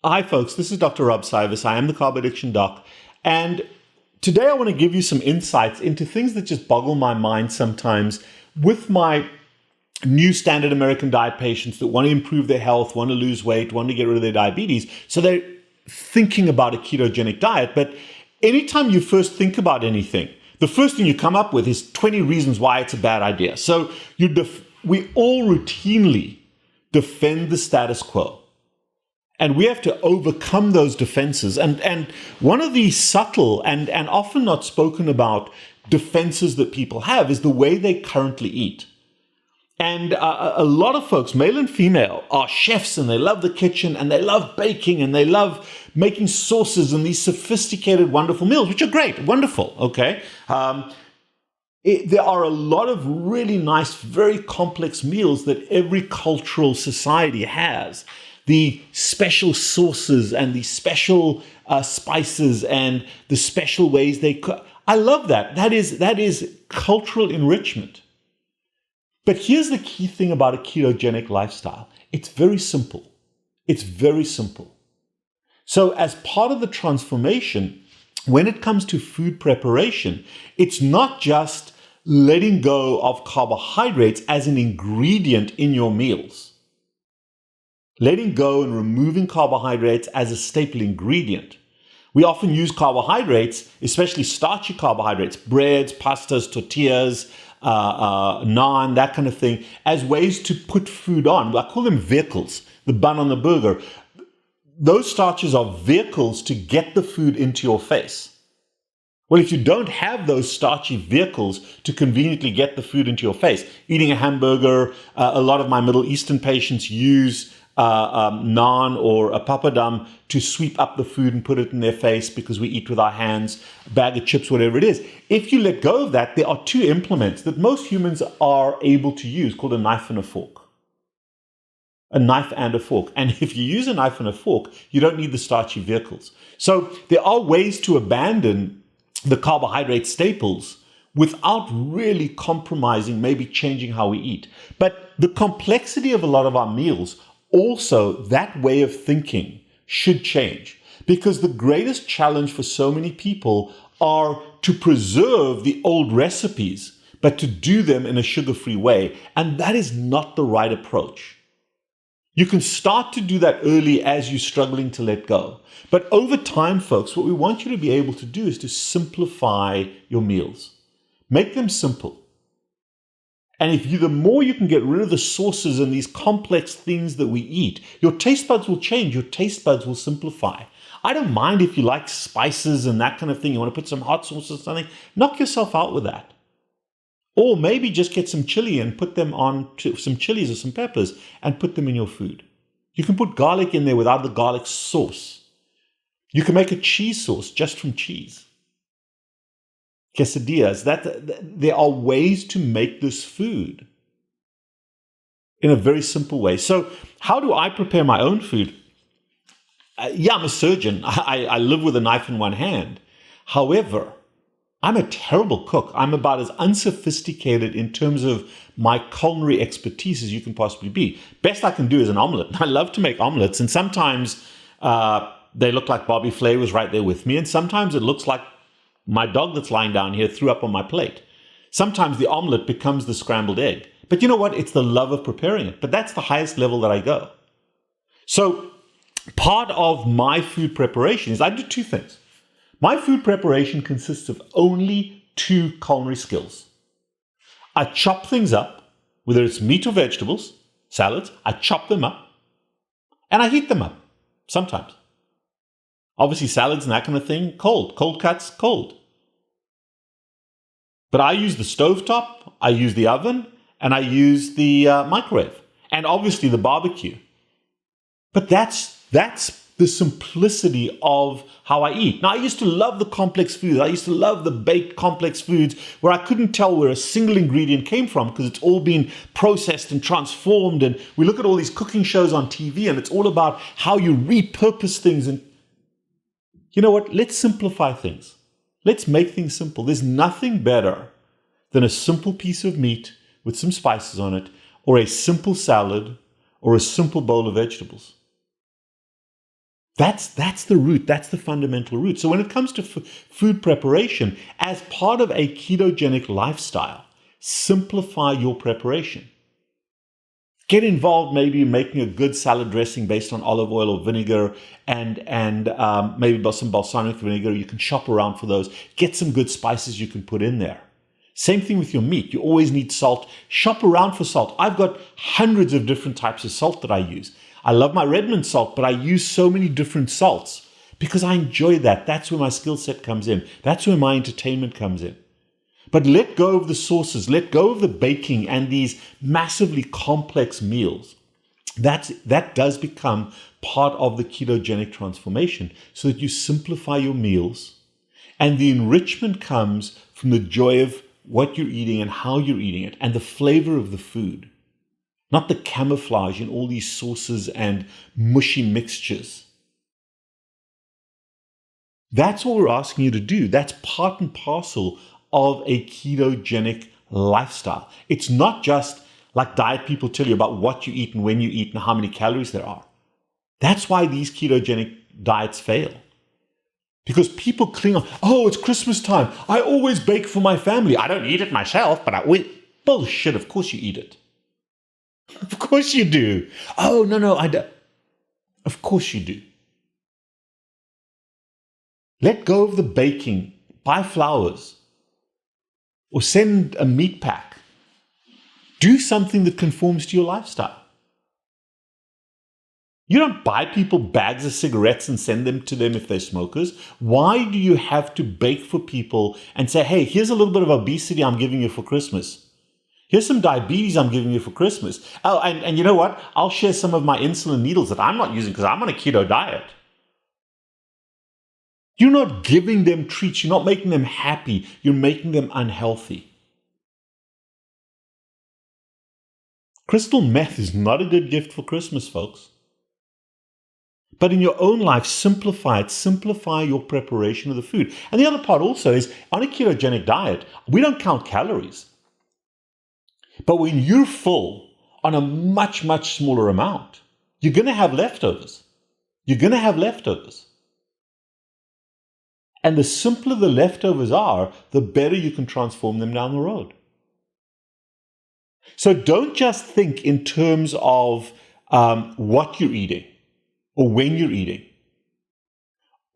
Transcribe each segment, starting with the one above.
Hi, folks. This is Dr. Rob CYWES. I am the Carb Addiction Doc. And today I want to give you some insights into things that just boggle my mind sometimes with my new standard American diet patients that want to improve their health, want to lose weight, want to get rid of their diabetes. So they're thinking about a ketogenic diet. But anytime you first think about anything, the first thing you come up with is 20 reasons why it's a bad idea. So we all routinely defend the status quo. And we have to overcome those defenses. And one of the subtle and often not spoken about defenses that people have is the way they currently eat. And a lot of folks, male and female, are chefs and they love the kitchen and they love baking and they love making sauces and these sophisticated, wonderful meals, which are great, wonderful, okay? There are a lot of really nice, very complex meals that every cultural society has. The special sauces and the special spices and the special ways they cook. I love that. That is cultural enrichment. But here's the key thing about a ketogenic lifestyle. It's very simple. It's very simple. So as part of the transformation, when it comes to food preparation, it's not just letting go of carbohydrates as an ingredient in your meals. Letting go and removing carbohydrates as a staple ingredient. We often use carbohydrates, especially starchy carbohydrates, breads, pastas, tortillas, naan, that kind of thing, as ways to put food on. I call them vehicles, the bun on the burger. Those starches are vehicles to get the food into your face. Well, if you don't have those starchy vehicles to conveniently get the food into your face, eating a hamburger, a lot of my Middle Eastern patients use naan or a papadum to sweep up the food and put it in their face because we eat with our hands, a bag of chips, whatever it is. If you let go of that, there are two implements that most humans are able to use called a knife and a fork. A knife and a fork. And if you use a knife and a fork, you don't need the starchy vehicles. So there are ways to abandon the carbohydrate staples without really compromising, maybe changing how we eat. But the complexity of a lot of our meals, also, that way of thinking should change, because the greatest challenge for so many people are to preserve the old recipes, but to do them in a sugar-free way. And that is not the right approach. You can start to do that early as you're struggling to let go. But over time, folks, what we want you to be able to do is to simplify your meals. Make them simple. And the more you can get rid of the sauces and these complex things that we eat, your taste buds will change, your taste buds will simplify. I don't mind if you like spices and that kind of thing, you want to put some hot sauce or something, knock yourself out with that. Or maybe just get some chili and put them on to some chilies or some peppers and put them in your food. You can put garlic in there without the garlic sauce. You can make a cheese sauce just from cheese. Quesadillas, there are ways to make this food in a very simple way. So how do I prepare my own food? I'm a surgeon. I live with a knife in one hand. However, I'm a terrible cook. I'm about as unsophisticated in terms of my culinary expertise as you can possibly be. Best I can do is an omelet. I love to make omelets, and sometimes they look like Bobby Flay was right there with me, and sometimes it looks like my dog that's lying down here threw up on my plate. Sometimes the omelet becomes the scrambled egg. But you know what? It's the love of preparing it. But that's the highest level that I go. So part of my food preparation is I do two things. My food preparation consists of only two culinary skills. I chop things up, whether it's meat or vegetables, salads, I chop them up, and I heat them up sometimes. Obviously, salads and that kind of thing, cold. Cold cuts, cold. But I use the stovetop, I use the oven, and I use the microwave, and obviously the barbecue. But that's the simplicity of how I eat. Now, I used to love the complex foods. I used to love the baked complex foods where I couldn't tell where a single ingredient came from because it's all been processed and transformed. And we look at all these cooking shows on TV and it's all about how you repurpose things. And you know what? Let's simplify things. Let's make things simple. There's nothing better than a simple piece of meat with some spices on it, or a simple salad, or a simple bowl of vegetables. That's the root. That's the fundamental root. So when it comes to food preparation, as part of a ketogenic lifestyle, simplify your preparation. Get involved maybe in making a good salad dressing based on olive oil or vinegar and maybe some balsamic vinegar. You can shop around for those. Get some good spices you can put in there. Same thing with your meat. You always need salt. Shop around for salt. I've got hundreds of different types of salt that I use. I love my Redmond salt, but I use so many different salts because I enjoy that. That's where my skill set comes in. That's where my entertainment comes in. But let go of the sauces, let go of the baking and these massively complex meals. That does become part of the ketogenic transformation so that you simplify your meals and the enrichment comes from the joy of what you're eating and how you're eating it and the flavor of the food, not the camouflage in all these sauces and mushy mixtures. That's what we're asking you to do. That's part and parcel of a ketogenic lifestyle. It's not just like diet people tell you about what you eat and when you eat and how many calories there are. That's why these ketogenic diets fail. Because people cling on, oh, it's Christmas time. I always bake for my family. I don't eat it myself, but bullshit, of course you eat it. Of course you do. Oh, no, I don't. Of course you do. Let go of the baking. Buy flowers. Or send a meat pack. Do something that conforms to your lifestyle. You don't buy people bags of cigarettes and send them to them if they're smokers. Why do you have to bake for people and say, hey, here's a little bit of obesity I'm giving you for Christmas. Here's some diabetes I'm giving you for Christmas. Oh, and you know what? I'll share some of my insulin needles that I'm not using because I'm on a keto diet. You're not giving them treats. You're not making them happy. You're making them unhealthy. Crystal meth is not a good gift for Christmas, folks. But in your own life, simplify it. Simplify your preparation of the food. And the other part also is, on a ketogenic diet, we don't count calories. But when you're full on a much, much smaller amount, you're going to have leftovers. You're going to have leftovers. And the simpler the leftovers are, the better you can transform them down the road. So don't just think in terms of what you're eating or when you're eating.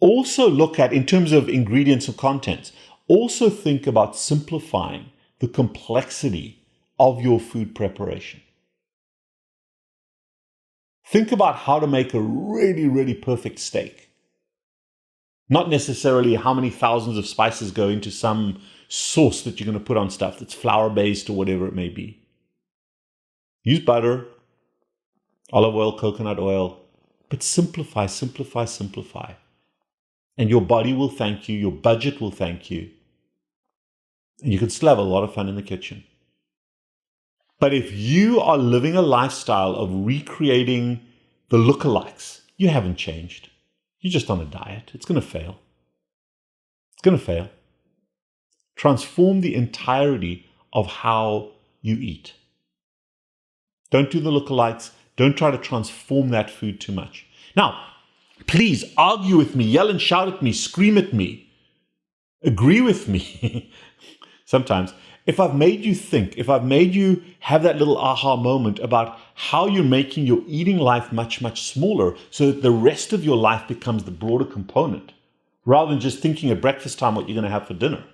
Also look at, in terms of ingredients or contents, also think about simplifying the complexity of your food preparation. Think about how to make a really, really perfect steak. Not necessarily how many thousands of spices go into some sauce that you're going to put on stuff that's flour-based or whatever it may be. Use butter, olive oil, coconut oil, but simplify, simplify, simplify. And your body will thank you, your budget will thank you, and you can still have a lot of fun in the kitchen. But if you are living a lifestyle of recreating the lookalikes, you haven't changed. You're just on a diet. It's going to fail. It's going to fail. Transform the entirety of how you eat. Don't do the lookalikes. Don't try to transform that food too much. Now, please argue with me, yell and shout at me, scream at me, agree with me. Sometimes, if I've made you think, if I've made you have that little aha moment about how you're making your eating life much, much smaller so that the rest of your life becomes the broader component, rather than just thinking at breakfast time what you're going to have for dinner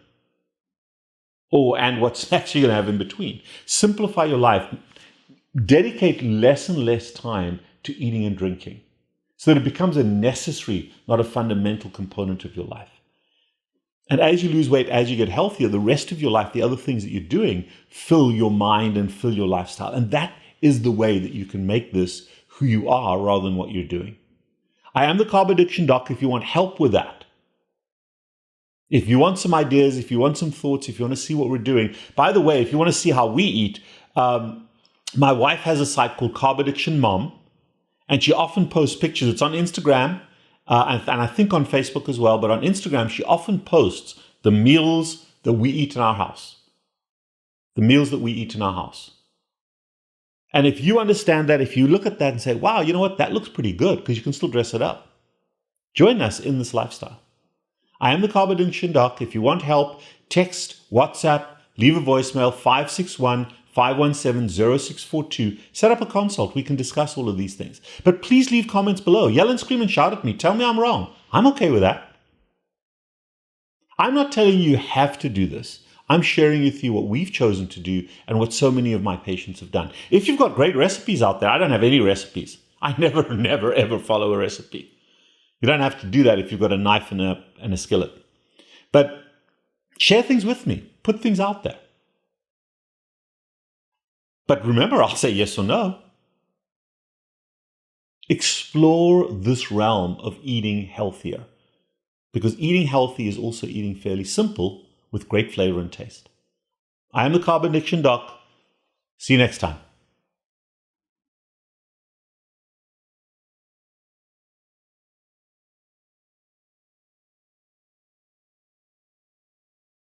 and what snacks you're going to have in between. Simplify your life. Dedicate less and less time to eating and drinking so that it becomes a necessary, not a fundamental component of your life. And as you lose weight, as you get healthier, the rest of your life, the other things that you're doing, fill your mind and fill your lifestyle. And that is the way that you can make this who you are rather than what you're doing. I am the Carb Addiction Doc if you want help with that. If you want some ideas, if you want some thoughts, if you want to see what we're doing. By the way, if you want to see how we eat, my wife has a site called Carb Addiction Mom, and she often posts pictures. It's on Instagram. And I think on Facebook as well, but on Instagram, she often posts the meals that we eat in our house. The meals that we eat in our house. And if you understand that, if you look at that and say, wow, you know what, that looks pretty good, because you can still dress it up. Join us in this lifestyle. I am the Carb Addiction Doc. If you want help, text, WhatsApp, leave a voicemail 561-517-0642. Set up a consult. We can discuss all of these things. But please leave comments below. Yell and scream and shout at me. Tell me I'm wrong. I'm okay with that. I'm not telling you have to do this. I'm sharing with you what we've chosen to do and what so many of my patients have done. If you've got great recipes out there, I don't have any recipes. I never, ever follow a recipe. You don't have to do that if you've got a knife and a skillet. But share things with me. Put things out there. But remember, I'll say yes or no. Explore this realm of eating healthier. Because eating healthy is also eating fairly simple with great flavor and taste. I am the Carb Addiction Doc. See you next time.